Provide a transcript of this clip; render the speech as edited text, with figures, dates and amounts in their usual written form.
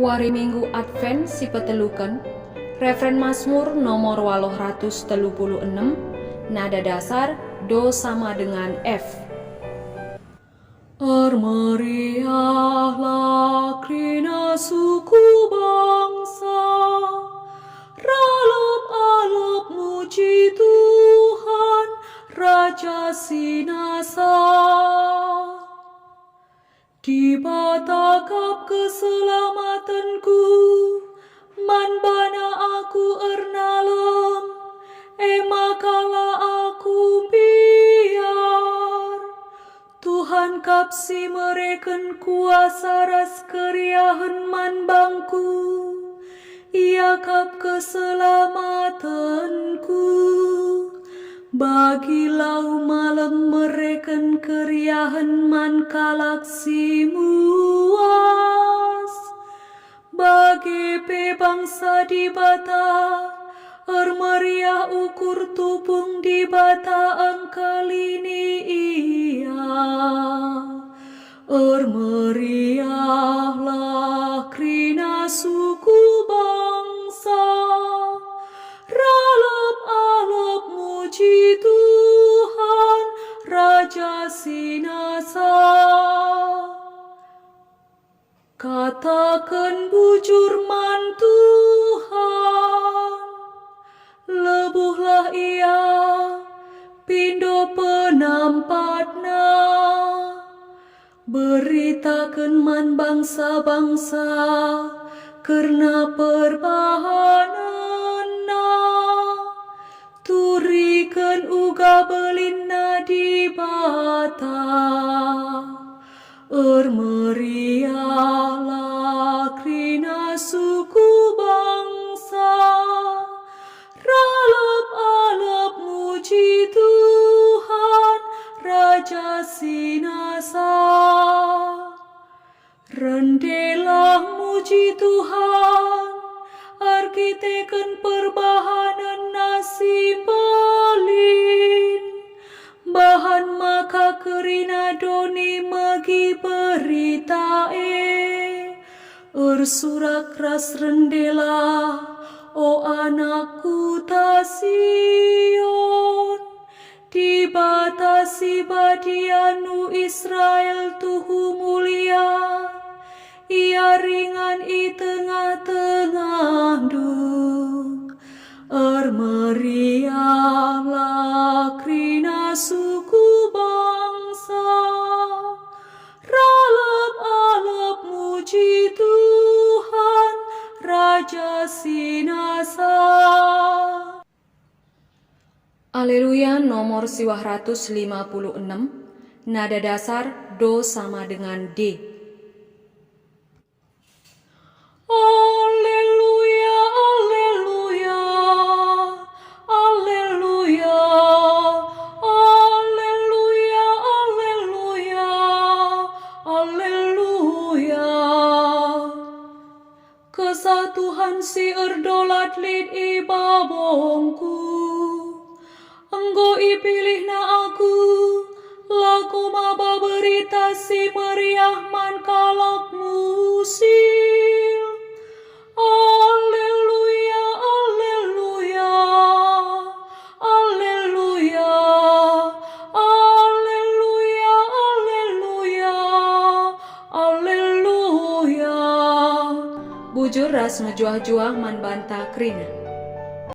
Wari Minggu Advent sipeteluken, Refren Mazmur nomor 836, nada dasar Do sama dengan F. Armeriahlah krina suku bangsa, ralep-alep muji Tuhan, Raja Sinasa. Di batakap keselamatanku, man bana aku ernalem, emakala aku biar. Tuhan kapsi mereken kuasa ras keriahan man bangku, ia kap keselamatanku. Bagilau malam mereken keriahan man kalaksi muas. Bagi pe bangsa di bata, meriah ukur tupung di bata angkalini ia. Meriahlah krina suku bangsa, ralep-alep muji Tuhan, Raja Sinasa. Katakan bujur man Tuhan, lebuhlah ia, pindo penampatna. Beritakan man bangsa-bangsa, karena perbahananna. Turikan uga belinna di bata, meriahlah krina suku bangsa, ralep-alep muji Tuhan, Raja Sinasa. Rendelah muji Tuhan, arkiteken perbahanan nasi pelin, bahan maka kerina doni magi beritae. Ursurak ras rendela, o anakku ta Sion, di batasi badianu Israel tuhu mulia, ia ringan i tengah-tengah duk. Meriahlah krina suku bangsa, ralep-alep muji Tuhan, Raja Sinasa. Aleluya nomor 156, nada dasar Do sama dengan D. Alleluia, alleluia, alleluia, alleluia, alleluia, alleluia. Kesatuhan si erdolat lid ibabongku, enggo ipilih na aku, laku maba berita si meriah man kalak musil. Alleluia, alleluia, alleluia, alleluia, alleluia, alleluia. Bujur ras ngejuah-juah man banta krina.